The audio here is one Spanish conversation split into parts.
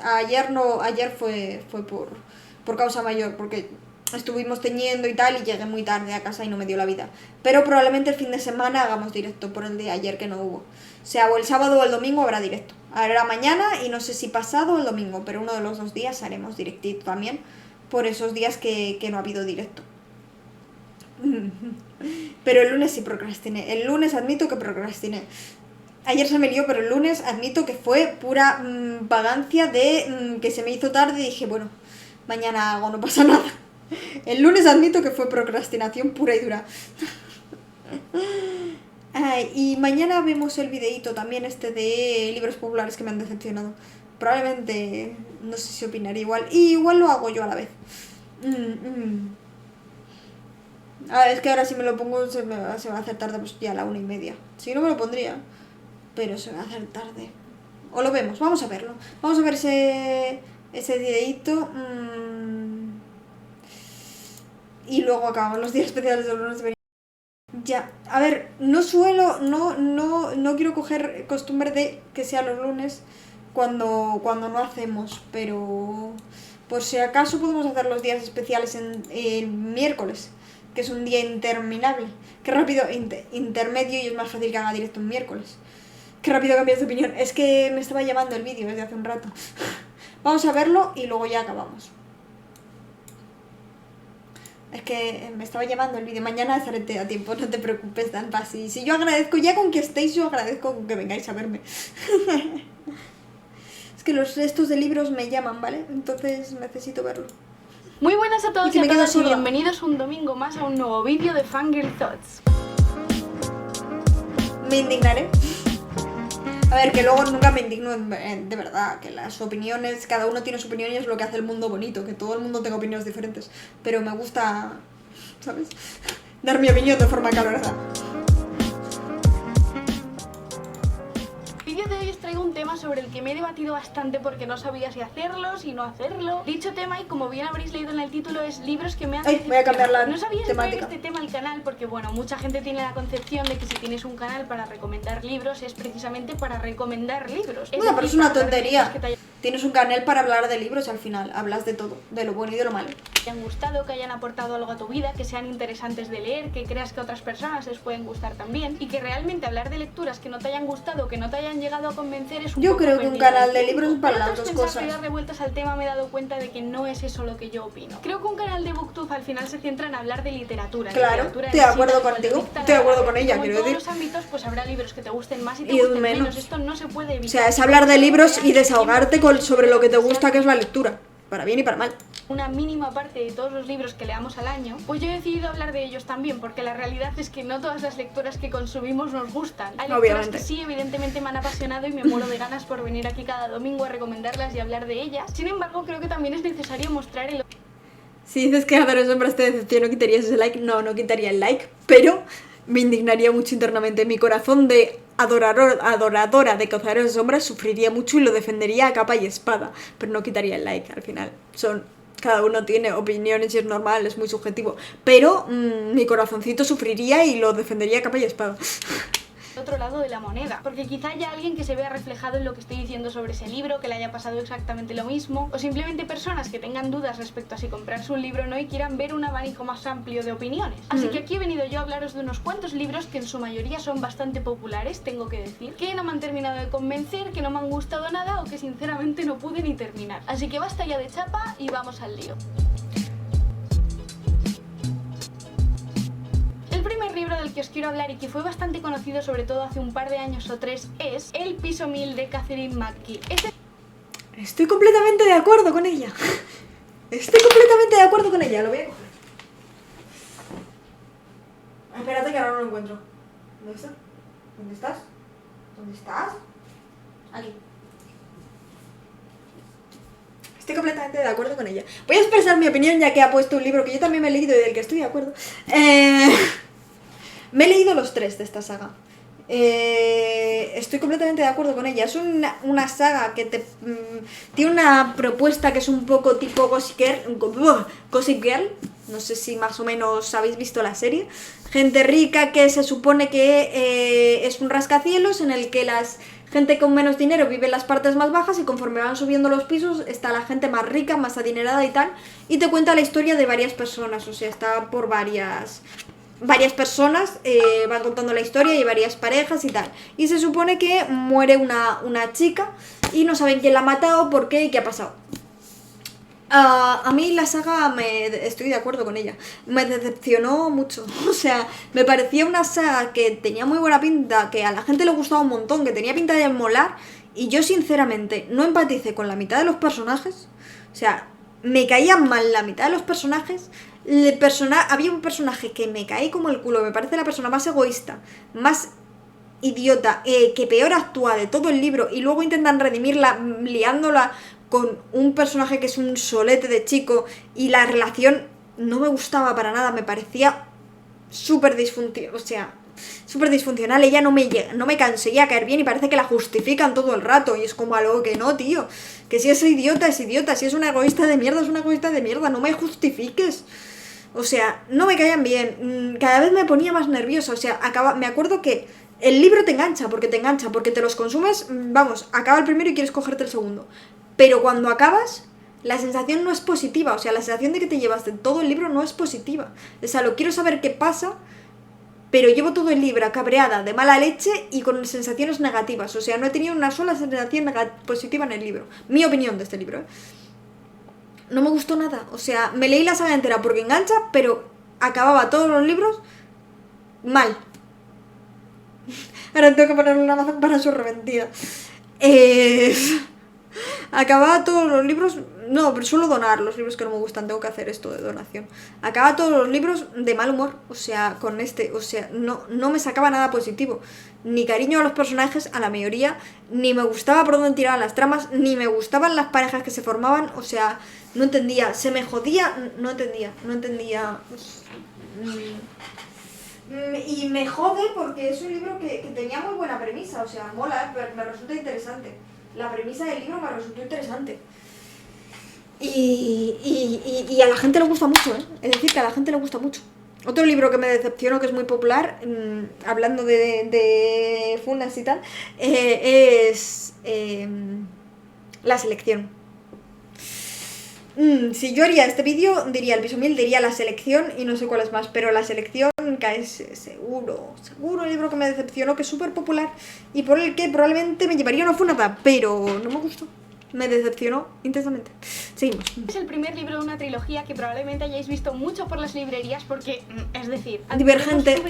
Ayer no, ayer fue por causa mayor, porque estuvimos teñiendo y tal, y llegué muy tarde a casa y no me dio la vida. Pero probablemente el fin de semana hagamos directo por el de ayer que no hubo. O sea, o el sábado o el domingo habrá directo. Habrá mañana y no sé si pasado o el domingo, pero uno de los 2 días haremos directito también, por esos días que no ha habido directo. Pero el lunes sí procrastiné. El lunes admito que procrastiné. Ayer se me lió, pero el lunes admito que fue pura vagancia de que se me hizo tarde y dije, bueno, mañana hago, no pasa nada. El lunes admito que fue procrastinación pura y dura. Ay, y mañana vemos el videíto también de libros populares que me han decepcionado. Probablemente, no sé si opinaré igual. Y igual lo hago yo a la vez. Es que ahora si me lo pongo se va a hacer tarde, pues ya a la 1:30. Si no me lo pondría, pero se va a hacer tarde. O lo vemos, vamos a verlo. Vamos a ver ese videíto. Y luego acabamos los días especiales de lunes. Ya, a ver, no quiero coger costumbre de que sea los lunes cuando no hacemos, pero por si acaso podemos hacer los días especiales el miércoles, que es un día interminable. Qué rápido, intermedio, y es más fácil que haga directo un miércoles. Qué rápido cambias de opinión. Es que me estaba llamando el vídeo desde hace un rato. Vamos a verlo y luego ya acabamos. Es que me estaba llamando el vídeo. Mañana estaré a tiempo, no te preocupes, tan fácil. Si yo agradezco, ya con que estéis, yo agradezco con que vengáis a verme. Es que estos de libros me llaman, ¿vale? Entonces necesito verlo. Muy buenas a todos y a todas y bienvenidos un domingo más a un nuevo vídeo de Fangirl Thoughts. Me indignaré. A ver, que luego nunca me indigno de verdad, que las opiniones, cada uno tiene su opinión y es lo que hace el mundo bonito, que todo el mundo tenga opiniones diferentes. Pero me gusta, ¿sabes? Dar mi opinión de forma calurosa. En el vídeo de hoy os traigo un tema sobre el que me he debatido bastante porque no sabía si hacerlo, si no hacerlo. Dicho tema, y como bien habréis leído en el título, es libros que me han decepcionado. Voy a cambiar la No sabía si temática. traer este tema al canal porque, bueno, mucha gente tiene la concepción de que si tienes un canal para recomendar libros es precisamente para recomendar libros. Bueno, pero es una tontería. Tienes un canal para hablar de libros y al final hablas de todo, de lo bueno y de lo malo. Que te hayan gustado, que hayan aportado algo a tu vida, que sean interesantes de leer, que creas que a otras personas les pueden gustar también, y que realmente hablar de lecturas que no te hayan gustado, que no te hayan llegado a convencer es un Yo poco creo que un canal de libros es para las dos cosas. Pero revueltas al tema me he dado cuenta de que no es eso lo que yo opino. Creo que un canal de BookTube al final se centra en hablar de literatura. Claro, estoy de acuerdo contigo, estoy de acuerdo con ella, quiero decir. En todos los ámbitos pues habrá libros que te gusten más y te gusten menos. Esto no se puede evitar. O sea, es hablar de libros y desahogarte sobre lo que te gusta, que es la lectura, para bien y para mal. Una mínima parte de todos los libros que leamos al año, pues yo he decidido hablar de ellos también, porque la realidad es que no todas las lecturas que consumimos nos gustan. Hay lecturas que sí, evidentemente me han apasionado y me muero de ganas por venir aquí cada domingo a recomendarlas y hablar de ellas. Sin embargo, creo que también es necesario mostrar el... Si dices que a los hombres te decepción, ¿no quitarías ese like? No, no quitaría el like, pero me indignaría mucho internamente. Mi corazón de adoradora de Cazadores de Sombras sufriría mucho y lo defendería a capa y espada, pero no quitaría el like. Al final cada uno tiene opiniones y es normal, es muy subjetivo, pero mi corazoncito sufriría y lo defendería a capa y espada. Otro lado de la moneda, porque quizá haya alguien que se vea reflejado en lo que estoy diciendo sobre ese libro, que le haya pasado exactamente lo mismo, o simplemente personas que tengan dudas respecto a si comprarse un libro o no y quieran ver un abanico más amplio de opiniones. Así que aquí he venido yo a hablaros de unos cuantos libros que en su mayoría son bastante populares, tengo que decir, que no me han terminado de convencer, que no me han gustado nada o que sinceramente no pude ni terminar. Así que basta ya de chapa y vamos al lío. El primer libro del que os quiero hablar y que fue bastante conocido sobre todo hace un par de años o 3 es El piso 1000 de Katherine McKee. Estoy completamente de acuerdo con ella. Estoy completamente de acuerdo con ella, lo voy a coger. Espérate que ahora no lo encuentro. ¿Dónde está? ¿Dónde estás? ¿Dónde estás? Aquí. Estoy completamente de acuerdo con ella. Voy a expresar mi opinión ya que ha puesto un libro que yo también me he leído y del que estoy de acuerdo. Me he leído los 3 de esta saga. Estoy completamente de acuerdo con ella. Es una saga que tiene una propuesta que es un poco tipo Gossip Girl. No sé si más o menos habéis visto la serie. Gente rica que se supone que es un rascacielos en el que las gente con menos dinero vive en las partes más bajas y conforme van subiendo los pisos está la gente más rica, más adinerada y tal, y te cuenta la historia de varias personas, o sea, está por varias personas, van contando la historia y varias parejas y tal, y se supone que muere una chica y no saben quién la ha matado, por qué y qué ha pasado. A mí la saga, estoy de acuerdo con ella, me decepcionó mucho, o sea, me parecía una saga que tenía muy buena pinta, que a la gente le gustaba un montón, que tenía pinta de molar, y yo sinceramente no empaticé con la mitad de los personajes, o sea, me caían mal la mitad de los personajes, había un personaje que me caí como el culo, me parece la persona más egoísta, más idiota, que peor actúa de todo el libro, y luego intentan redimirla liándola con un personaje que es un solete de chico, y la relación no me gustaba para nada, me parecía súper disfuncional, o sea, súper disfuncional, ella no me conseguía caer bien y parece que la justifican todo el rato, y es como algo que no, tío, que si es idiota, si es una egoísta de mierda, es una egoísta de mierda, no me justifiques. O sea, no me caían bien, cada vez me ponía más nerviosa, o sea, me acuerdo que el libro te engancha, porque te los consumes, vamos, acaba el primero y quieres cogerte el segundo. Pero cuando acabas, la sensación no es positiva, o sea, la sensación de que te llevas de todo el libro no es positiva. O sea, lo quiero saber qué pasa, pero llevo todo el libro cabreada, de mala leche y con sensaciones negativas. O sea, no he tenido una sola sensación positiva en el libro. Mi opinión de este libro, ¿eh? No me gustó nada, o sea, me leí la saga entera porque engancha, pero acababa todos los libros mal. Ahora tengo que ponerle una Amazon para su reventida. Acababa todos los libros... No, pero suelo donar los libros que no me gustan, tengo que hacer esto de donación. Acababa todos los libros de mal humor, o sea, o sea, no me sacaba nada positivo. Ni cariño a los personajes, a la mayoría, ni me gustaba por dónde tiraban las tramas, ni me gustaban las parejas que se formaban, o sea, no entendía, se me jodía, no entendía. Y me jode porque es un libro que tenía muy buena premisa, o sea, mola, pero me resulta interesante. La premisa del libro me resultó interesante. Y a la gente le gusta mucho, ¿eh? Es decir, que a la gente le gusta mucho. Otro libro que me decepcionó, que es muy popular, hablando de funas y tal, es La Selección. Si yo haría este vídeo, diría El Piso 1000, diría La Selección y no sé cuál es más, pero La Selección es seguro el libro que me decepcionó, que es súper popular y por el que probablemente me llevaría una funada, pero no me gustó. Me decepcionó intensamente. Seguimos. Es el primer libro de una trilogía que probablemente hayáis visto mucho por las librerías porque, es decir... Divergente.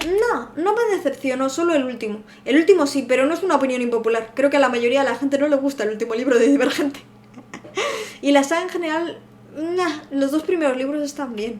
No me decepcionó, solo el último. El último sí, pero no es una opinión impopular. Creo que a la mayoría de la gente no le gusta el último libro de Divergente. Y la saga en general, los dos primeros libros están bien.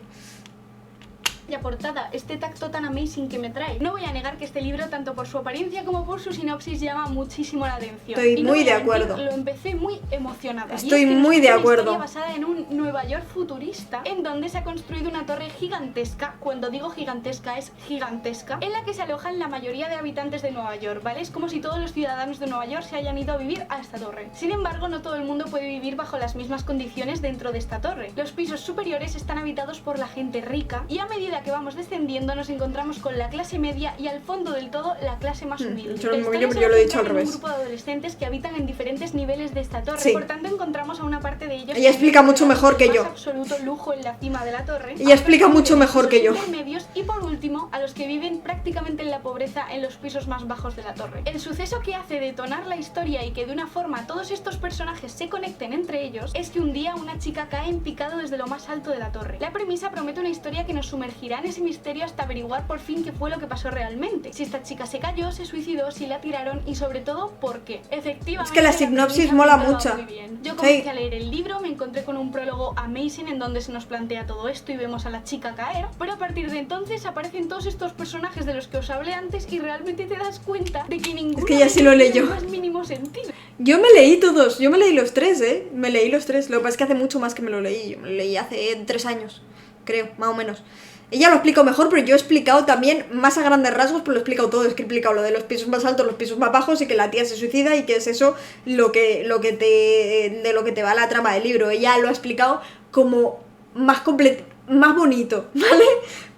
La portada, este tacto tan amazing que me trae. No voy a negar que este libro, tanto por su apariencia como por su sinopsis, llama muchísimo la atención. Estoy muy de acuerdo. Lo empecé muy emocionada. Estoy muy de acuerdo. Una historia basada en un Nueva York futurista, en donde se ha construido una torre gigantesca, cuando digo gigantesca es gigantesca, en la que se alojan la mayoría de habitantes de Nueva York, ¿vale? Es como si todos los ciudadanos de Nueva York se hayan ido a vivir a esta torre. Sin embargo, no todo el mundo puede vivir bajo las mismas condiciones dentro de esta torre. Los pisos superiores están habitados por la gente rica y a medida que vamos descendiendo nos encontramos con la clase media y al fondo del todo la clase más humilde. Yo lo he dicho al revés. Un grupo de adolescentes que habitan en diferentes niveles de esta torre. Sí. Por tanto encontramos a una parte de ellos. Ella explica mucho mejor que yo. Absoluto lujo en la cima de la torre. Ella explica mucho mejor que yo. Intermedios y por último a los que viven prácticamente en la pobreza en los pisos más bajos de la torre. El suceso que hace detonar la historia y que de una forma todos estos personajes se conecten entre ellos es que un día una chica cae en picado desde lo más alto de la torre. La premisa promete una historia que nos sumergirá en ese misterio hasta averiguar por fin qué fue lo que pasó realmente. Si esta chica se cayó, se suicidó, si la tiraron y sobre todo por qué. Efectivamente, es que la sinopsis mola mucho. Muy bien. Yo comencé a leer el libro, me encontré con un prólogo amazing en donde se nos plantea todo esto y vemos a la chica caer, pero a partir de entonces aparecen todos estos personajes de los que os hablé antes y realmente te das cuenta de que ninguno ya sí lo leí yo. tiene el más mínimo sentido. Yo me leí todos, yo me leí los tres, me leí los tres, lo que pasa es que hace mucho más que me lo leí, yo me lo leí hace 3 años, creo, más o menos. Ella lo explica mejor, pero yo he explicado también más a grandes rasgos, pero lo he explicado todo. Es que he explicado lo de los pisos más altos, los pisos más bajos y que la tía se suicida y que es eso de lo que te va la trama del libro. Ella lo ha explicado como más completo, más bonito, ¿vale?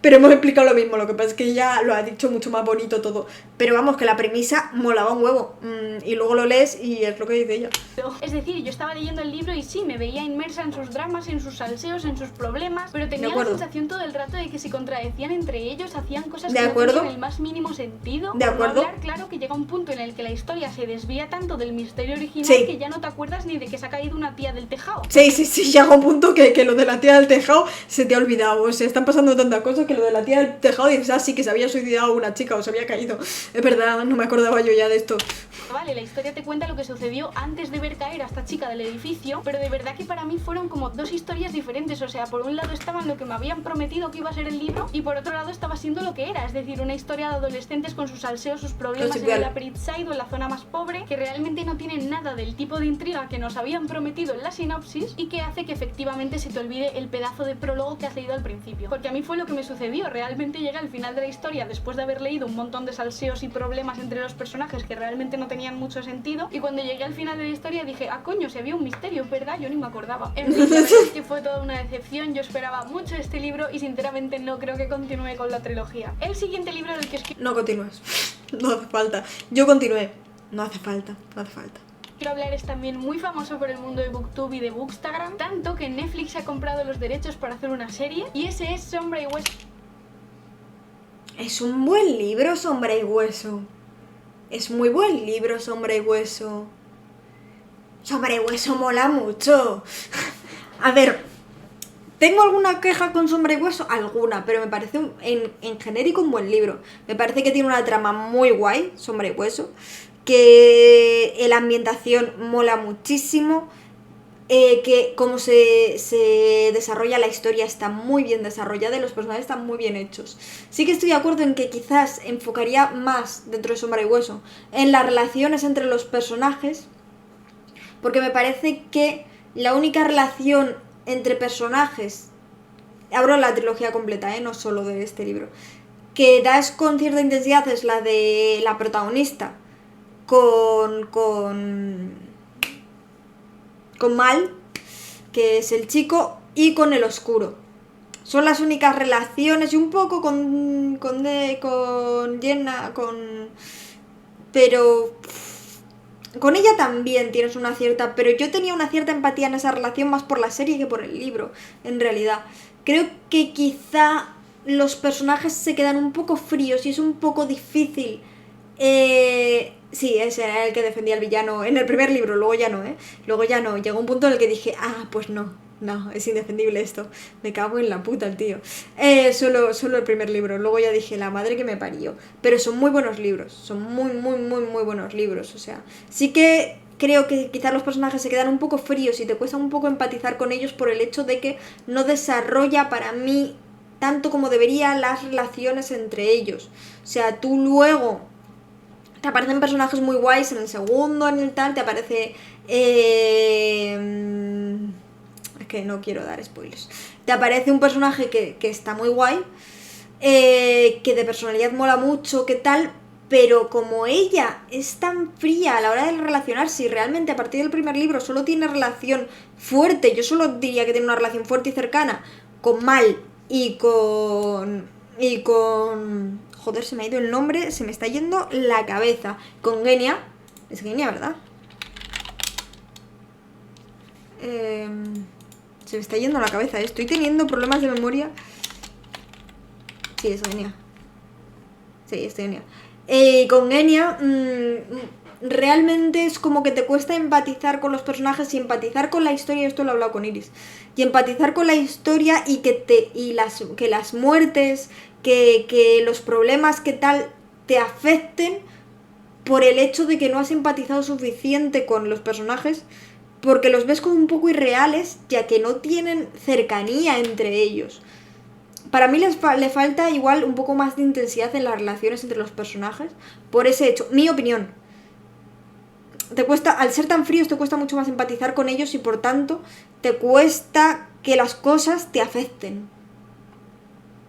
pero hemos explicado lo mismo, lo que pasa es que ella lo ha dicho mucho más bonito todo. Pero vamos, que la premisa molaba un huevo. Y luego lo lees y es lo que dice ella. Es decir, yo estaba leyendo el libro y sí, me veía inmersa en sus dramas, en sus salseos, en sus problemas, pero tenía la sensación todo el rato de que se contradecían entre ellos, hacían cosas que no tenían el más mínimo sentido. De acuerdo. Por no hablar, claro, que llega un punto en el que la historia se desvía tanto del misterio original que ya no te acuerdas ni de que se ha caído una tía del tejado. Sí, llega un punto que lo de la tía del tejado se te ha olvidado. O sea, están pasando tantas cosas que lo de la tía del tejado dices, sí, que se había suicidado una chica o se había caído. Es verdad, no me acordaba yo ya de esto. Vale, la historia te cuenta lo que sucedió antes de ver caer a esta chica del edificio, pero de verdad que para mí fueron como dos historias diferentes. O sea, por un lado estaban lo que me habían prometido que iba a ser el libro y por otro lado estaba siendo lo que era, es decir, una historia de adolescentes con sus salseos, sus problemas en el Upper East Side o en la zona más pobre, que realmente no tienen nada del tipo de intriga que nos habían prometido en la sinopsis y que hace que efectivamente se te olvide el pedazo de prólogo que has leído al principio. Porque a mí fue lo que me sucedió, realmente llegué al final de la historia después de haber leído un montón de salseos y problemas entre los personajes que realmente no tenían mucho sentido, y cuando llegué al final de la historia dije, coño, se había un misterio, ¿verdad? Yo ni me acordaba. En fin, la verdad es que fue toda una decepción, yo esperaba mucho de este libro y sinceramente no creo que continúe con la trilogía. El siguiente libro del que escribí... No continúes, no hace falta. Yo continué, no hace falta. Quiero hablar es también muy famoso por el mundo de Booktube y de Bookstagram, tanto que Netflix ha comprado los derechos para hacer una serie, y ese es Sombra y Hueso. Es un buen libro, Sombra y Hueso. Es muy buen libro, Sombra y Hueso. Sombra y Hueso mola mucho. A ver, ¿tengo alguna queja con Sombra y Hueso? Alguna, pero me parece en genérico un buen libro. Me parece que tiene una trama muy guay, Sombra y Hueso, que la ambientación mola muchísimo, que como se desarrolla la historia está muy bien desarrollada y los personajes están muy bien hechos. Sí que estoy de acuerdo en que quizás enfocaría más, dentro de Sombra y Hueso, en las relaciones entre los personajes, porque me parece que la única relación entre personajes, hablo de la trilogía completa, no solo de este libro, que das con cierta intensidad es la de la protagonista con Mal, que es el chico, y con el oscuro. Son las únicas relaciones, y un poco con Jenna, pero con ella también tienes una cierta, pero yo tenía una cierta empatía en esa relación más por la serie que por el libro, en realidad. Creo que quizá los personajes se quedan un poco fríos y es un poco difícil. Sí, ese era el que defendía al villano en el primer libro, luego ya no, Luego ya no, llegó un punto en el que dije, pues no, es indefendible esto, me cago en la puta el tío. Solo el primer libro, luego ya dije, la madre que me parió. Pero son muy buenos libros, son muy buenos libros, o sea, sí que creo que quizás los personajes se quedan un poco fríos y te cuesta un poco empatizar con ellos por el hecho de que no desarrolla para mí tanto como debería las relaciones entre ellos. O sea, tú luego te aparecen personajes muy guays en el segundo, en el tal, te aparece... es que no quiero dar spoilers. Te aparece un personaje que está muy guay, que de personalidad mola mucho, que tal, pero como ella es tan fría a la hora de relacionarse y realmente a partir del primer libro solo tiene relación fuerte, yo solo diría que tiene una relación fuerte y cercana con Mal y con... Joder, se me ha ido el nombre, se me está yendo la cabeza. Con Genia. Es Genia, ¿verdad? Se me está yendo la cabeza. Estoy teniendo problemas de memoria. Sí, es Genia. Sí, es Genia. Con Genia... realmente es como que te cuesta empatizar con los personajes y empatizar con la historia, esto lo he hablado con Iris, y empatizar con la historia y que las muertes, que los problemas que tal te afecten por el hecho de que no has empatizado suficiente con los personajes, porque los ves como un poco irreales, ya que no tienen cercanía entre ellos. Para mí le falta igual un poco más de intensidad en las relaciones entre los personajes, por ese hecho, mi opinión. Te cuesta, al ser tan fríos, te cuesta mucho más empatizar con ellos y por tanto te cuesta que las cosas te afecten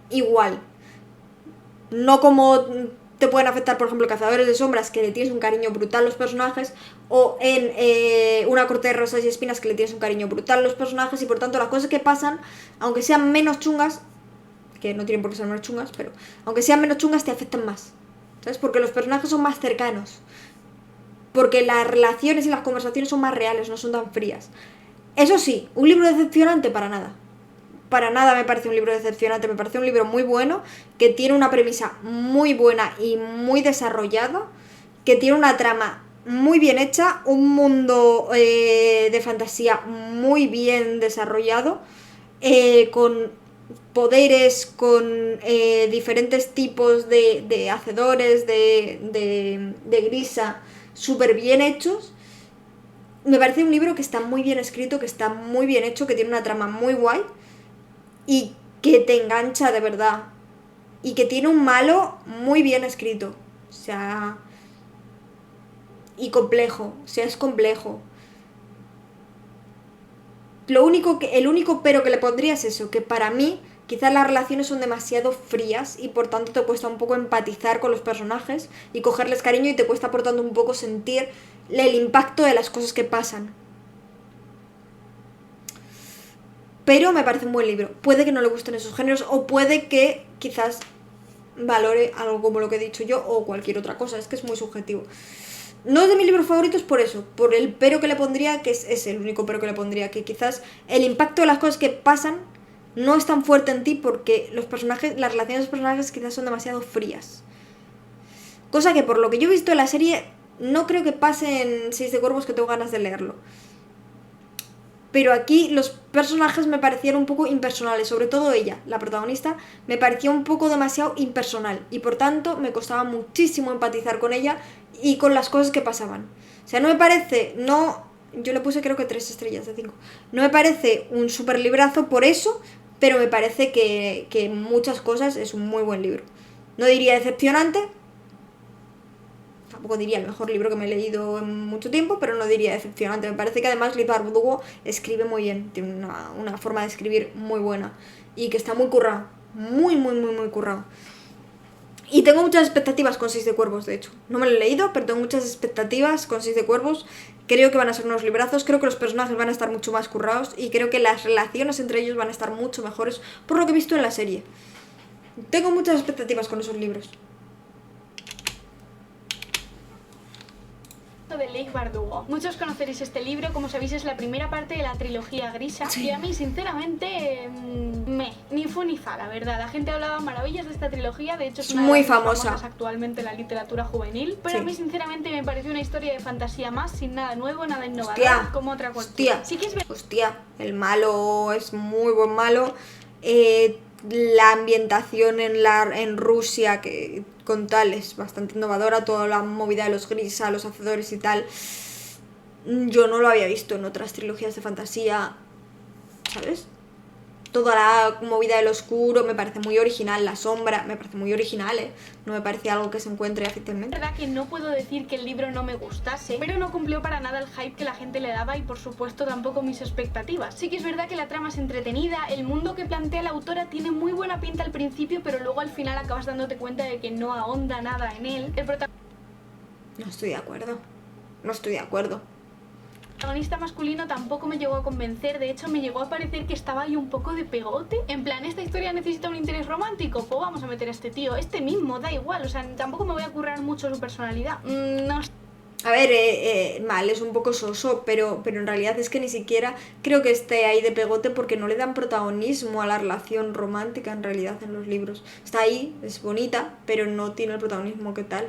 igual. No como te pueden afectar, por ejemplo, Cazadores de Sombras, que le tienes un cariño brutal a los personajes, o en Una corte de rosas y espinas, que le tienes un cariño brutal a los personajes y por tanto las cosas que pasan, aunque sean menos chungas, que no tienen por qué ser menos chungas, pero aunque sean menos chungas te afectan más, ¿sabes? Porque los personajes son más cercanos, porque las relaciones y las conversaciones son más reales, no son tan frías. Eso sí, un libro decepcionante para nada. Para nada me parece un libro decepcionante, me parece un libro muy bueno, que tiene una premisa muy buena y muy desarrollada, que tiene una trama muy bien hecha, un mundo de fantasía muy bien desarrollado, con poderes, con diferentes tipos de hacedores, de grisa, súper bien hechos. Me parece un libro que está muy bien escrito, que está muy bien hecho, que tiene una trama muy guay y que te engancha de verdad. Y que tiene un malo muy bien escrito. O sea... Y complejo. O sea, es complejo. El único pero que le pondría es eso, que para mí quizás las relaciones son demasiado frías y por tanto te cuesta un poco empatizar con los personajes y cogerles cariño y te cuesta por tanto un poco sentir el impacto de las cosas que pasan. Pero me parece un buen libro. Puede que no le gusten esos géneros o puede que quizás valore algo como lo que he dicho yo o cualquier otra cosa. Es que es muy subjetivo. No es de mis libros favoritos por eso, por el pero que le pondría, que es el único pero que le pondría, que quizás el impacto de las cosas que pasan no es tan fuerte en ti porque los personajes, las relaciones de los personajes quizás son demasiado frías. Cosa que por lo que yo he visto en la serie no creo que pase en Seis de Cuervos, que tengo ganas de leerlo. Pero aquí los personajes me parecieron un poco impersonales, sobre todo ella, la protagonista, me parecía un poco demasiado impersonal y por tanto me costaba muchísimo empatizar con ella y con las cosas que pasaban. O sea, no me parece, yo le puse creo que 3 estrellas de 5. No me parece un super librazo por eso, pero me parece que en muchas cosas es un muy buen libro. No diría decepcionante, tampoco diría el mejor libro que me he leído en mucho tiempo, pero no diría decepcionante. Me parece que además Liz Bardugo escribe muy bien, tiene una forma de escribir muy buena y que está muy currado, muy currado. Y tengo muchas expectativas con Seis de Cuervos, de hecho. No me lo he leído, pero tengo muchas expectativas con Seis de Cuervos. Creo que van a ser unos librazos, creo que los personajes van a estar mucho más currados y creo que las relaciones entre ellos van a estar mucho mejores por lo que he visto en la serie. Tengo muchas expectativas con esos libros. De Leigh Bardugo. Muchos conoceréis este libro, como sabéis es la primera parte de la trilogía Grisa, sí. Y a mí sinceramente ni fu ni fa, la verdad. La gente hablaba maravillas de esta trilogía, de hecho es una muy de las famosa famosas actualmente en la literatura juvenil, pero sí. A mí sinceramente me pareció una historia de fantasía más, sin nada nuevo, nada innovador, como otra cualquiera. Sí que es hostia, el malo es muy buen malo. La ambientación en Rusia, que con tal es bastante innovadora, toda la movida de los grisa, los hacedores y tal, yo no lo había visto en otras trilogías de fantasía, ¿sabes? Toda la movida del oscuro me parece muy original, la sombra me parece muy original, no me parece algo que se encuentre fácilmente. Es verdad que no puedo decir que el libro no me gustase, pero no cumplió para nada el hype que la gente le daba y por supuesto tampoco mis expectativas. Sí que es verdad que la trama es entretenida, el mundo que plantea la autora tiene muy buena pinta al principio, pero luego al final acabas dándote cuenta de que no ahonda nada en él. No estoy de acuerdo, no estoy de acuerdo. El protagonista masculino tampoco me llegó a convencer, de hecho me llegó a parecer que estaba ahí un poco de pegote. En plan, esta historia necesita un interés romántico, pues vamos a meter a este tío, este mismo, da igual, o sea, tampoco me voy a currar mucho su personalidad. No sé. A ver, mal, es un poco soso, pero en realidad es que ni siquiera creo que esté ahí de pegote porque no le dan protagonismo a la relación romántica en realidad en los libros. Está ahí, es bonita, pero no tiene el protagonismo que tal.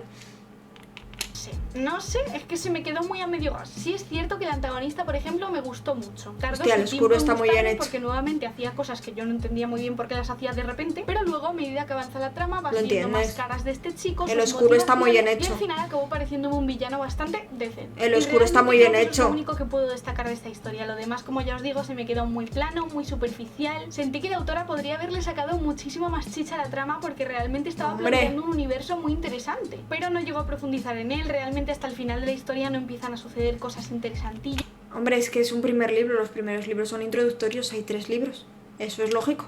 No sé, es que se me quedó muy a medio gas. Sí es cierto que el antagonista, por ejemplo, me gustó mucho. Hostia, el oscuro está muy bien hecho. Porque nuevamente hacía cosas que yo no entendía muy bien por qué las hacía de repente, pero luego a medida que avanza la trama vas viendo más caras de este chico. El oscuro está muy bien hecho. Y al final acabó pareciéndome un villano bastante decente. El oscuro está muy bien hecho. Es lo único que puedo destacar de esta historia. Lo demás, como ya os digo, se me quedó muy plano, muy superficial. Sentí que la autora podría haberle sacado muchísimo más chicha a la trama porque realmente estaba planteando un universo muy interesante. Pero no llegó a profundizar en él, realmente hasta el final de la historia no empiezan a suceder cosas interesantillas. Hombre, es que es un primer libro, los primeros libros son introductorios, hay 3 libros, eso es lógico.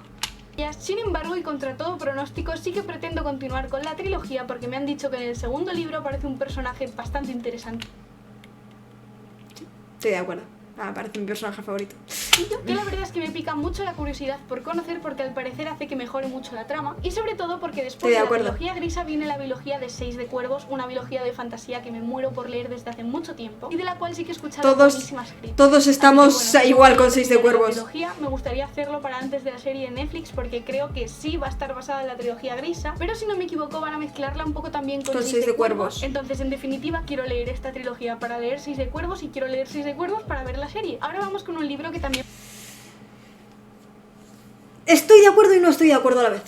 Sin embargo, y contra todo pronóstico, sí que pretendo continuar con la trilogía porque me han dicho que en el segundo libro aparece un personaje bastante interesante. Sí, estoy de acuerdo. Me parece mi personaje favorito. Y yo, que la verdad es que me pica mucho la curiosidad por conocer, porque al parecer hace que mejore mucho la trama. Y sobre todo porque después de la biología grisa viene la biología de 6 de cuervos, una biología de fantasía que me muero por leer desde hace mucho tiempo y de la cual sí que he escuchado buenísimas críticas. Todos estamos igual con 6 de cuervos. Biología, me gustaría hacerlo para antes de la serie de Netflix, porque creo que sí va a estar basada en la trilogía grisa, pero si no me equivoco van a mezclarla un poco también con 6 de cuervos. Entonces, en definitiva, quiero leer esta trilogía para leer 6 de cuervos y quiero leer 6 de cuervos para ver la serie. Ahora vamos con un libro que también... Estoy de acuerdo y no estoy de acuerdo a la vez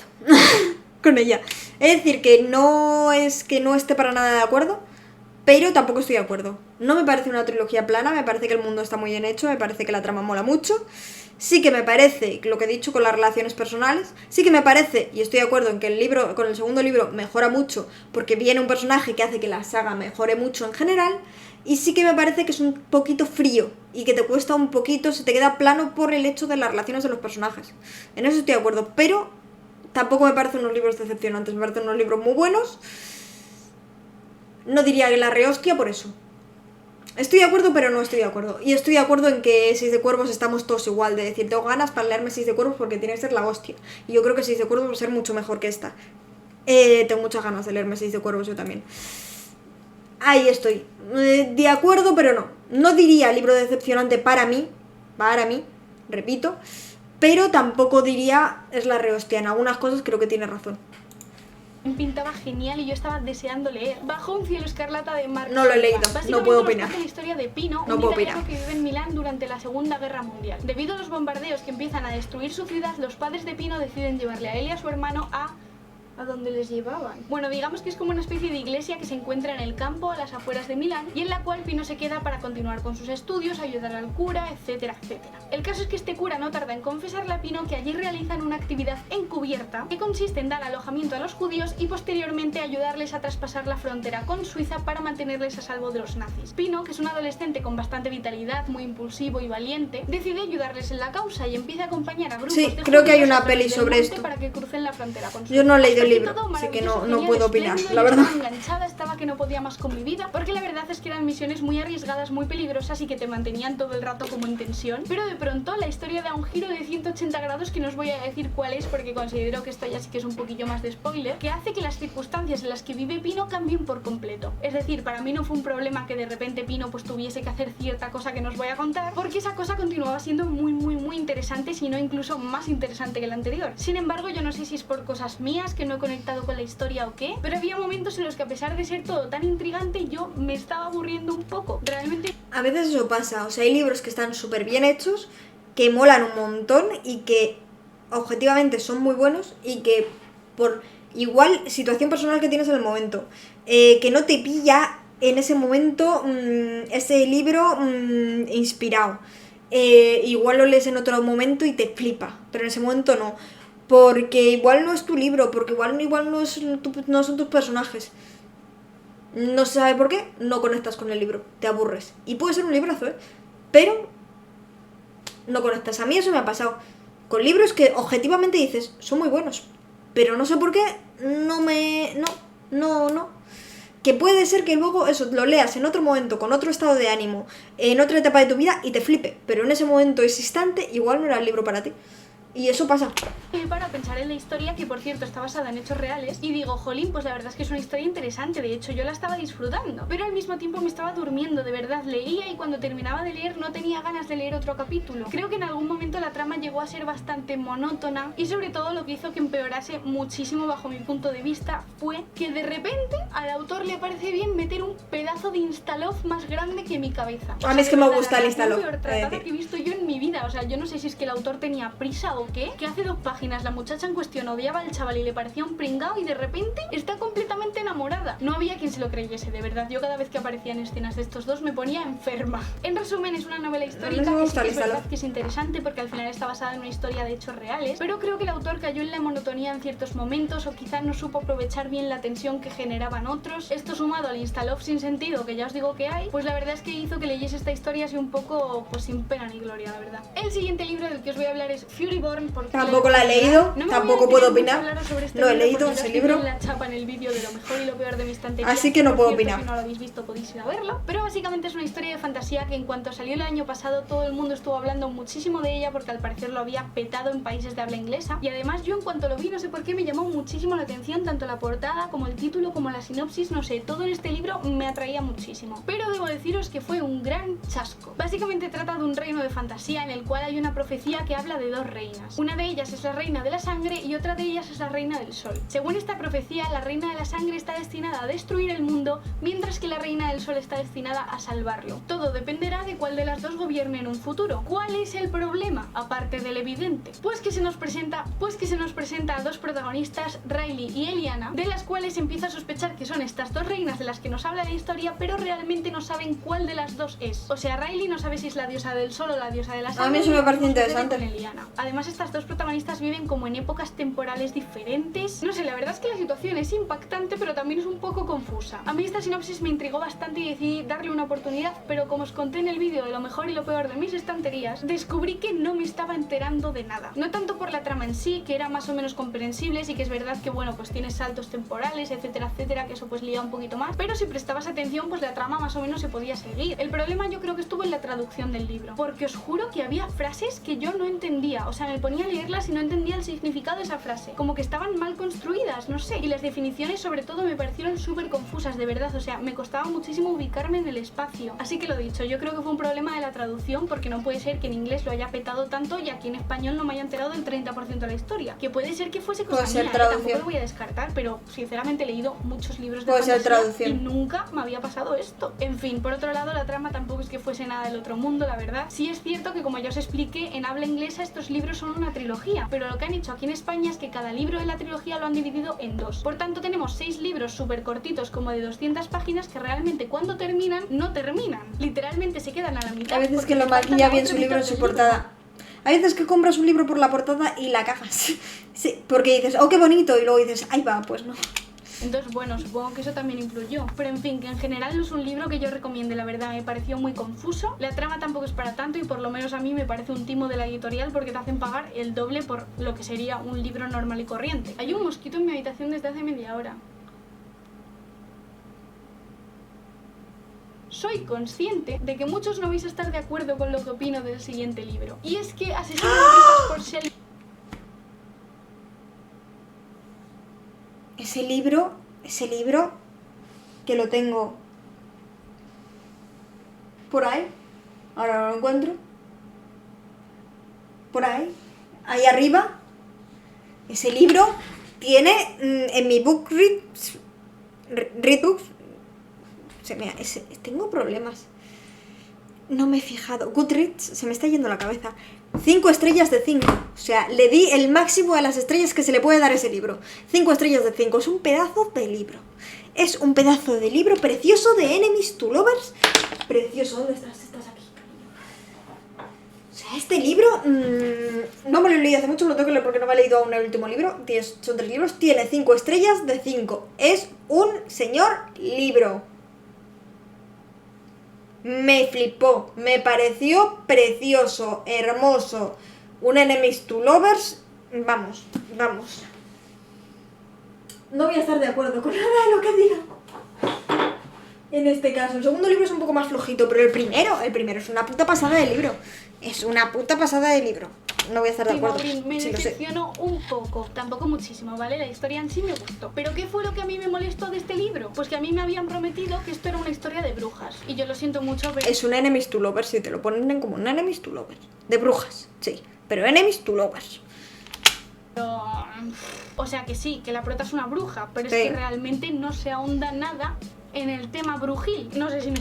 con ella. Es decir, que no es que no esté para nada de acuerdo, pero tampoco estoy de acuerdo. No me parece una trilogía plana, me parece que el mundo está muy bien hecho, me parece que la trama mola mucho. Sí que me parece, lo que he dicho con las relaciones personales, sí que me parece, y estoy de acuerdo en que el libro, con el segundo libro mejora mucho, porque viene un personaje que hace que la saga mejore mucho en general, y sí que me parece que es un poquito frío, y que te cuesta un poquito, se te queda plano por el hecho de las relaciones de los personajes. En eso estoy de acuerdo, pero tampoco me parecen unos libros decepcionantes, me parecen unos libros muy buenos. No diría que la rehostia por eso. Estoy de acuerdo, pero no estoy de acuerdo. Y estoy de acuerdo en que 6 de cuervos estamos todos igual, de decir, tengo ganas para leerme 6 de cuervos porque tiene que ser la hostia. Y yo creo que 6 de cuervos va a ser mucho mejor que esta. Tengo muchas ganas de leerme 6 de cuervos yo también. Ahí estoy. De acuerdo, pero no. No diría libro decepcionante para mí, repito, pero tampoco diría es la rehostia. En algunas cosas creo que tiene razón. Pintaba genial y yo estaba deseando leer. Bajo un cielo escarlata de Mark. No lo he leído, no puedo opinar. La historia de Pino, no un italiano que vive en Milán durante la Segunda Guerra Mundial. Debido a los bombardeos que empiezan a destruir su ciudad, los padres de Pino deciden llevarle a él y a su hermano ¿a dónde les llevaban? Bueno, digamos que es como una especie de iglesia que se encuentra en el campo a las afueras de Milán y en la cual Pino se queda para continuar con sus estudios, ayudar al cura, etcétera, etcétera. El caso es que este cura no tarda en confesarle a Pino que allí realizan una actividad encubierta que consiste en dar alojamiento a los judíos y posteriormente ayudarles a traspasar la frontera con Suiza para mantenerles a salvo de los nazis. Pino, que es un adolescente con bastante vitalidad, muy impulsivo y valiente, decide ayudarles en la causa y empieza a acompañar a grupos de judíos. Creo que hay una peli sobre esto. Para que crucen la frontera con Suiza. Yo no he leído el libro, así que no puedo opinar, la verdad. Enganchada, estaba que no podía más con mi vida, porque la verdad es que eran misiones muy arriesgadas, muy peligrosas y que te mantenían todo el rato como en tensión. Pero de pronto la historia da un giro de 180 grados que no os voy a decir cuál es, porque considero que esto ya sí que es un poquillo más de spoiler, que hace que las circunstancias en las que vive Pino cambien por completo. Es decir, para mí no fue un problema que de repente Pino pues tuviese que hacer cierta cosa que no os voy a contar, porque esa cosa continuaba siendo muy interesante, si no incluso más interesante que la anterior. Sin embargo, yo no sé si es por cosas mías que no he conectado con la historia o qué, pero había momentos en los que, a pesar de ser todo tan intrigante, yo me estaba aburriendo un poco. Realmente a veces eso pasa, o sea, hay libros que están súper bien hechos, que molan un montón y que objetivamente son muy buenos y que por igual situación personal que tienes en el momento, que no te pilla en ese momento ese libro inspirado, igual lo lees en otro momento y te flipa, pero en ese momento no. Porque igual no es tu libro, porque igual no son tus personajes. No se sabe por qué, no conectas con el libro, te aburres. Y puede ser un librazo, pero no conectas. A mí eso me ha pasado con libros que objetivamente dices, son muy buenos, pero no sé por qué, no. Que puede ser que luego eso lo leas en otro momento, con otro estado de ánimo, en otra etapa de tu vida y te flipe, pero en ese momento ese instante igual no era el libro para ti. Y eso pasa. Para pensar en la historia, que por cierto está basada en hechos reales, y digo, jolín, pues la verdad es que es una historia interesante, de hecho yo la estaba disfrutando, pero al mismo tiempo me estaba durmiendo, de verdad, leía y cuando terminaba de leer no tenía ganas de leer otro capítulo. Creo que en algún momento la trama llegó a ser bastante monótona y sobre todo lo que hizo que empeorase muchísimo bajo mi punto de vista fue que de repente al autor le parece bien meter un pedazo de Instalove más grande que mi cabeza. A mí es que me gusta el Instalove. La peor tratada que he visto yo en mi vida, o sea, yo no sé si es que el autor tenía prisa o qué, que hace 2 páginas la muchacha en cuestión odiaba al chaval y le parecía un pringao y de repente está completamente enamorada. No había quien se lo creyese, de verdad. Yo cada vez que aparecían escenas de estos dos me ponía enferma. En resumen, es una novela histórica que sí que es verdad que es interesante porque al final está basada en una historia de hechos reales, pero creo que el autor cayó en la monotonía en ciertos momentos o quizás no supo aprovechar bien la tensión que generaban otros. Esto sumado al Instalove sin sentido, que ya os digo que hay, pues la verdad es que hizo que leyese esta historia así un poco pues sin pena ni gloria, la verdad. El siguiente libro del que os voy a hablar es Fury Reborn porque Tampoco la he leído, no me tampoco voy a puedo detener opinar. mucho a hablaros sobre este No he libro leído porque ese ya estoy libro. en la chapa en el vídeo de lo mejor y lo peor de mi estantería. Así que no Por puedo cierto, opinar. Si no lo habéis visto podéis ir a verlo. Pero básicamente es una historia de fantasía que en cuanto salió el año pasado todo el mundo estuvo hablando muchísimo de ella porque al parecer lo había petado en países de habla inglesa. Y además yo en cuanto lo vi no sé por qué me llamó muchísimo la atención tanto la portada como el título como la sinopsis, no sé, todo en este libro me atraía muchísimo. Pero debo deciros que fue un gran chasco. Básicamente trata de un reino de fantasía en el cual hay una profecía que habla de dos reinas. Una de ellas es la reina de la sangre y otra de ellas es la reina del sol. Según esta profecía, la reina de la sangre está destinada a destruir el mundo, mientras que la reina del sol está destinada a salvarlo. Todo dependerá de cuál de las dos gobierne en un futuro. ¿Cuál es el problema? Aparte del evidente. Pues que se nos presenta a dos protagonistas, Riley y Eliana, de las cuales empieza a sospechar que son estas dos reinas de las que nos habla la historia, pero realmente no saben cuál de las dos es. O sea, Riley no sabe si es la diosa del sol o la diosa de la sangre. A mí eso me parece como sucede interesante. con Eliana. Además, estas dos protagonistas viven como en épocas temporales diferentes. No sé, la verdad es que la situación es impactante, pero también es un poco confusa. A mí esta sinopsis me intrigó bastante y decidí darle una oportunidad, pero como os conté en el vídeo de lo mejor y lo peor de mis estanterías, descubrí que no me estaba enterando de nada. No tanto por la trama en sí, que era más o menos comprensible, sí que es verdad que bueno, pues tiene saltos temporales, etcétera, etcétera, que eso pues lía un poquito más, pero si prestabas atención, pues la trama más o menos se podía seguir. El problema yo creo que estuvo en la traducción del libro, porque os juro que había frases que yo no entendía, o sea, me ponía a leerlas y no entendía el significado de esa frase, como que estaban mal construidas, no sé, y las definiciones sobre todo me parecieron súper confusas, de verdad, o sea, me costaba muchísimo ubicarme en el espacio. Así que lo dicho, yo creo que fue un problema de la traducción, porque no puede ser que en inglés lo haya petado tanto y aquí en español no me haya enterado del 30% de la historia, que puede ser que fuese cosa mía, tampoco lo voy a descartar, pero sinceramente he leído muchos libros de fantasía y nunca me había pasado esto. En fin, por otro lado, la trama tampoco es que fuese nada del otro mundo, la verdad. Sí es cierto que, como ya os expliqué, en habla inglesa estos libros son una trilogía, pero lo que han hecho aquí en España es que cada libro de la trilogía lo han dividido en dos. Por tanto, tenemos 6 libros súper cortitos, como de 200 páginas, que realmente cuando terminan, no terminan. Literalmente se quedan a la mitad. A veces que lo maquilla bien su libro en su portada. Hay veces que compras un libro por la portada y la cagas. Sí, porque dices, oh, qué bonito, y luego dices, ahí va, pues no. Entonces, bueno, supongo que eso también influyó. Pero en fin, que en general no es un libro que yo recomiende, la verdad, me pareció muy confuso. La trama tampoco es para tanto y por lo menos a mí me parece un timo de la editorial porque te hacen pagar el doble por lo que sería un libro normal y corriente. Hay un mosquito en mi habitación desde hace media hora. Soy consciente de que muchos no vais a estar de acuerdo con lo que opino del siguiente libro. Y es que Asesino de Risas por Shelley... Ese libro, que lo tengo por ahí, ahora no lo encuentro, por ahí arriba, ese libro tiene en mi Readbooks, tengo problemas, no me he fijado, Goodreads, se me está yendo la cabeza, 5 estrellas de 5, o sea, le di el máximo de las estrellas que se le puede dar a ese libro, 5 estrellas de 5, es un pedazo de libro, precioso de Enemies to Lovers, precioso, ¿dónde estás? Estás aquí, cariño. O sea, este libro, no me lo he leído hace mucho, lo tengo que leer porque no me he leído aún el último libro, son 3 libros, tiene 5 estrellas de 5, es un señor libro. Me flipó, me pareció precioso, hermoso, un Enemies to Lovers, vamos. No voy a estar de acuerdo con nada de lo que diga. En este caso, el segundo libro es un poco más flojito, pero el primero es una puta pasada de libro. No voy a estar de acuerdo. Me decepcionó un poco, tampoco muchísimo, ¿vale? La historia en sí me gustó. ¿Pero qué fue lo que a mí me molestó de este libro? Pues que a mí me habían prometido que esto era una historia de brujas. Y yo lo siento mucho, pero... Es un Enemies to Lovers, si te lo ponen como un Enemies to Lovers. De brujas, sí, pero Enemies to Lovers. O sea que sí, que la prota es una bruja, pero sí. Es que realmente no se ahonda nada en el tema brujil. No sé si me...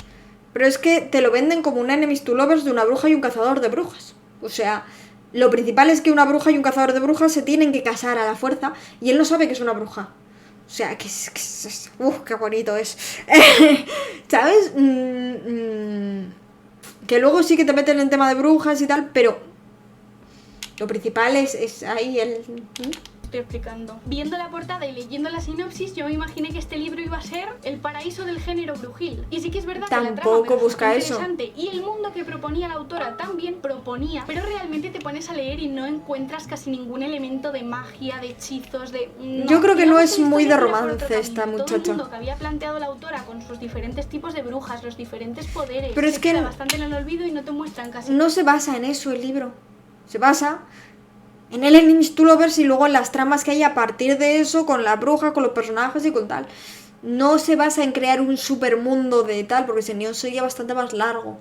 Pero es que te lo venden como un Enemies to Lovers de una bruja y un cazador de brujas. O sea, lo principal es que una bruja y un cazador de brujas se tienen que casar a la fuerza y él no sabe que es una bruja. O sea, qué bonito es. ¿Sabes? Que luego sí que te meten en tema de brujas y tal, pero lo principal es ahí el... estoy explicando. Viendo la portada y leyendo la sinopsis, yo me imaginé que este libro iba a ser el paraíso del género brujil. Y sí que es verdad que la trama me busca resultó eso. interesante y el mundo que proponía la autora también proponía, pero realmente te pones a leer y no encuentras casi ningún elemento de magia, de hechizos, de... No. Yo creo que no es La muy de historia tira por romance otro esta camino. Todo el muchacha. mundo que había planteado la autora con sus diferentes tipos de brujas, los diferentes poderes, Pero es se que queda bastante en el olvido y no te muestran casi. no se basa en eso el libro. Se basa en el enemies to lovers y luego en las tramas que hay a partir de eso, con la bruja, con los personajes y con tal. No se basa en crear un super mundo de tal, porque si no sería bastante más largo.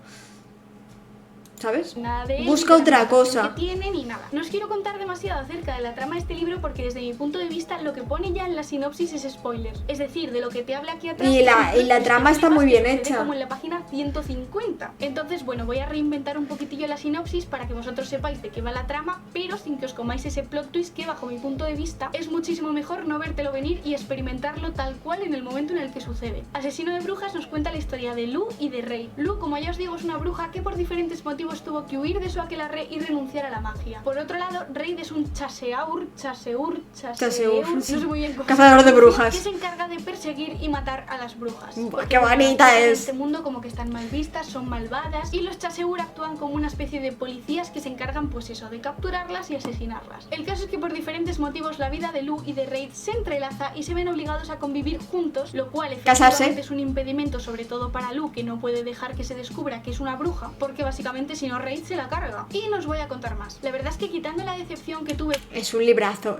¿Sabes? Nada de él, Busca ni de la otra ambientación cosa. que tiene ni nada. No os quiero contar demasiado acerca de la trama de este libro porque desde mi punto de vista lo que pone ya en la sinopsis es spoiler. Es decir, de lo que te habla aquí atrás. Y la trama está muy bien hecha. Como en la página 150. Entonces, bueno, voy a reinventar un poquitillo la sinopsis para que vosotros sepáis de qué va la trama, pero sin que os comáis ese plot twist que bajo mi punto de vista es muchísimo mejor no vértelo venir y experimentarlo tal cual en el momento en el que sucede. Asesino de Brujas nos cuenta la historia de Lu y de Rey. Lu, como ya os digo, es una bruja que por diferentes motivos tuvo que huir de su aquelarre y renunciar a la magia. Por otro lado, Rey es un chaseur, no sé muy bien cómo cazador de brujas, que se encarga de perseguir y matar a las brujas. Buah, qué bonita en es. este mundo como que están mal vistas, son malvadas y los chaseur actúan como una especie de policías que se encargan pues eso, de capturarlas y asesinarlas. El caso es que por diferentes motivos la vida de Lu y de Rey se entrelaza y se ven obligados a convivir juntos, lo cual efectivamente es un impedimento sobre todo para Lu, que no puede dejar que se descubra que es una bruja, porque básicamente si no Rey se la carga. Y no os voy a contar más. La verdad es que quitando la decepción que tuve... Es un librazo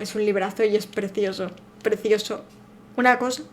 y es precioso, precioso. Una cosa...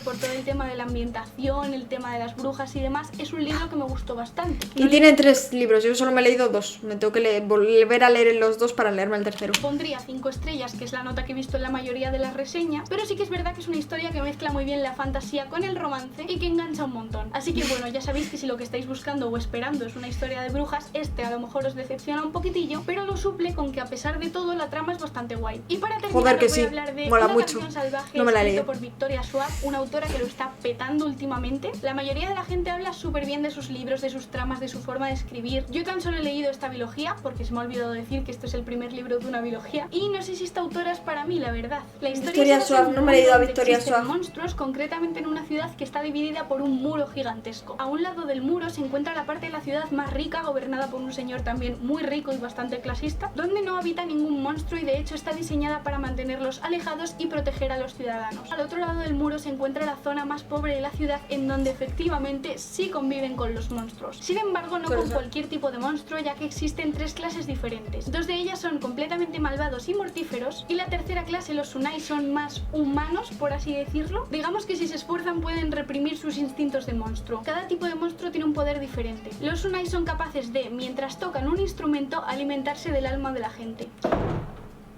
por todo el tema de la ambientación, el tema de las brujas y demás, es un libro que me gustó bastante. Y tiene 3 libros, yo solo me he leído 2. Me tengo que volver a leer los 2 para leerme el tercero. Pondría 5 estrellas, que es la nota que he visto en la mayoría de las reseñas, pero sí que es verdad que es una historia que mezcla muy bien la fantasía con el romance y que engancha un montón. Así que bueno, ya sabéis que si lo que estáis buscando o esperando es una historia de brujas, este a lo mejor os decepciona un poquitillo, pero lo suple con que a pesar de todo la trama es bastante guay. Y para terminar, Joder, que os voy a sí, hablar de mola Una mucho. canción salvaje, No me la he escrito leído. por Victoria Schwab, una autora que lo está petando últimamente. La mayoría de la gente habla súper bien de sus libros, de sus tramas, de su forma de escribir. Yo tan solo he leído esta biología, porque se me ha olvidado decir que esto es el primer libro de una biología, y no sé si esta autora es para mí, la verdad. La historia Victoria Schwab, no me he leído a Victoria Schwab. monstruos, concretamente en una ciudad que está dividida por un muro gigantesco. A un lado del muro se encuentra la parte de la ciudad más rica, gobernada por un señor también muy rico y bastante clasista, donde no habita ningún monstruo y de hecho está diseñada para mantenerlos alejados y proteger a los ciudadanos. Al otro lado del muro se encuentra la zona más pobre de la ciudad, en donde efectivamente sí conviven con los monstruos. Sin embargo, no con cualquier tipo de monstruo, ya que existen 3 clases diferentes. 2 de ellas son completamente malvados y mortíferos, y la tercera clase, los Sunai, son más humanos, por así decirlo. Digamos que si se esfuerzan pueden reprimir sus instintos de monstruo. Cada tipo de monstruo tiene un poder diferente. Los Sunai son capaces de, mientras tocan un instrumento, alimentarse del alma de la gente.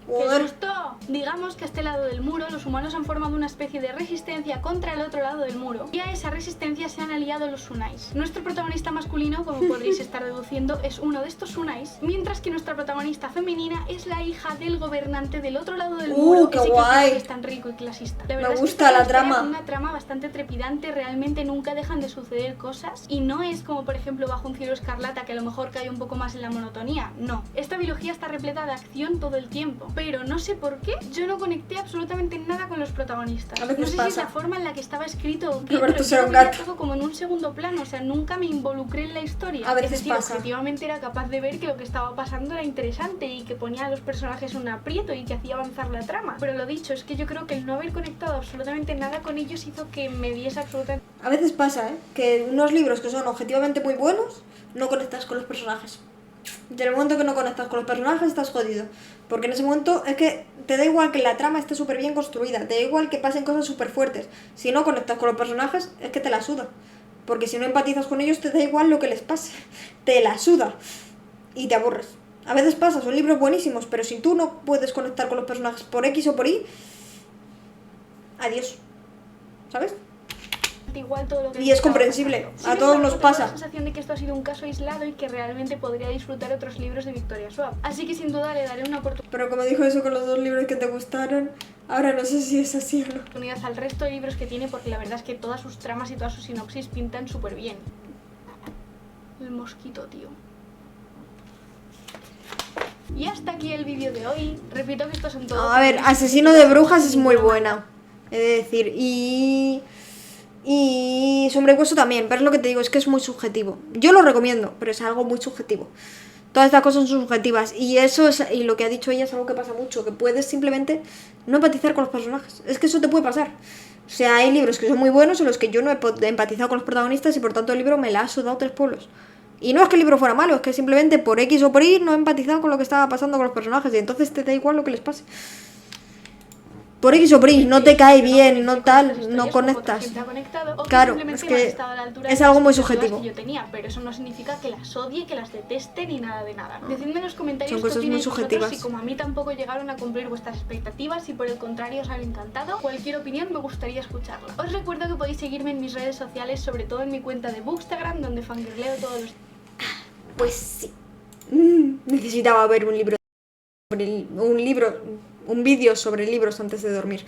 ¡Qué susto! Digamos que a este lado del muro los humanos han formado una especie de resistencia contra el otro lado del muro, y a esa resistencia se han aliado los Sunais. Nuestro protagonista masculino, como podréis estar deduciendo, es uno de estos Sunais, mientras que nuestra protagonista femenina es la hija del gobernante del otro lado del muro, ¡qué que sí guay! que es tan rico y clasista. La verdad Me es gusta que la trama. Es una trama bastante trepidante, realmente nunca dejan de suceder cosas, y no es como por ejemplo Bajo un cielo escarlata, que a lo mejor cae un poco más en la monotonía. No, esta biología está repleta de acción todo el tiempo, pero no sé por qué yo no conecté absolutamente nada con los protagonistas. A veces no sé pasa. si es la forma en la que estaba escrito o qué, Roberto pero será yo un lo veía gato. todo como en un segundo plano, o sea, nunca me involucré en la historia. A veces es decir, pasa. objetivamente era capaz de ver que lo que estaba pasando era interesante y que ponía a los personajes en un aprieto y que hacía avanzar la trama. Pero lo dicho, es que yo creo que el no haber conectado absolutamente nada con ellos hizo que me diese absolutamente... A veces pasa, que unos libros que son objetivamente muy buenos, no conectas con los personajes. Y en el momento que no conectas con los personajes estás jodido. Porque en ese momento es que te da igual que la trama esté súper bien construida, te da igual que pasen cosas súper fuertes. Si no conectas con los personajes es que te la suda. Porque si no empatizas con ellos te da igual lo que les pase. Te la suda. Y te aburres. A veces pasa, son libros buenísimos, pero si tú no puedes conectar con los personajes por X o por Y, adiós. ¿Sabes? igual todo lo que Y es estaba comprensible, pasando. a Sin todos embargo, nos tengo pasa. la sensación de que esto ha sido un caso aislado y que realmente podría disfrutar otros libros de Victoria Schwab. Así que sin duda le daré una Pero como dijo eso con los 2 libros que te gustaron, ahora no sé si es así o no. oportunidad al resto de libros que tiene, porque la verdad es que todas sus tramas y todas sus sinopsis pintan súper bien. El mosquito, tío. Y hasta aquí el vídeo de hoy. Repito que estos son todos... A ver, Asesino de Brujas es muy buena, he de decir, y Sombra y Hueso también, pero es lo que te digo, es que es muy subjetivo. Yo lo recomiendo, pero es algo muy subjetivo. Todas estas cosas son subjetivas, y eso es, y lo que ha dicho ella es algo que pasa mucho, que puedes simplemente no empatizar con los personajes. Es que eso te puede pasar. O sea, hay libros que son muy buenos en los que yo no he empatizado con los protagonistas y por tanto el libro me la ha sudado 3 pueblos. Y no es que el libro fuera malo, es que simplemente por X o por Y no he empatizado con lo que estaba pasando con los personajes y entonces te da igual lo que les pase. Por X o por Y, no te cae bien, no tal, no conectas. Claro, es que es algo muy subjetivo. Que yo tenía, pero eso no significa que las odie, que las deteste ni nada de nada. Decidme en los comentarios son cosas muy subjetivas. Y como a mí tampoco llegaron a cumplir vuestras expectativas y por el contrario os han encantado, cualquier opinión me gustaría escucharla. Os recuerdo que podéis seguirme en mis redes sociales, sobre todo en mi cuenta de Bookstagram, donde fangirleo todos los... Pues sí. Necesitaba ver un vídeo sobre libros antes de dormir.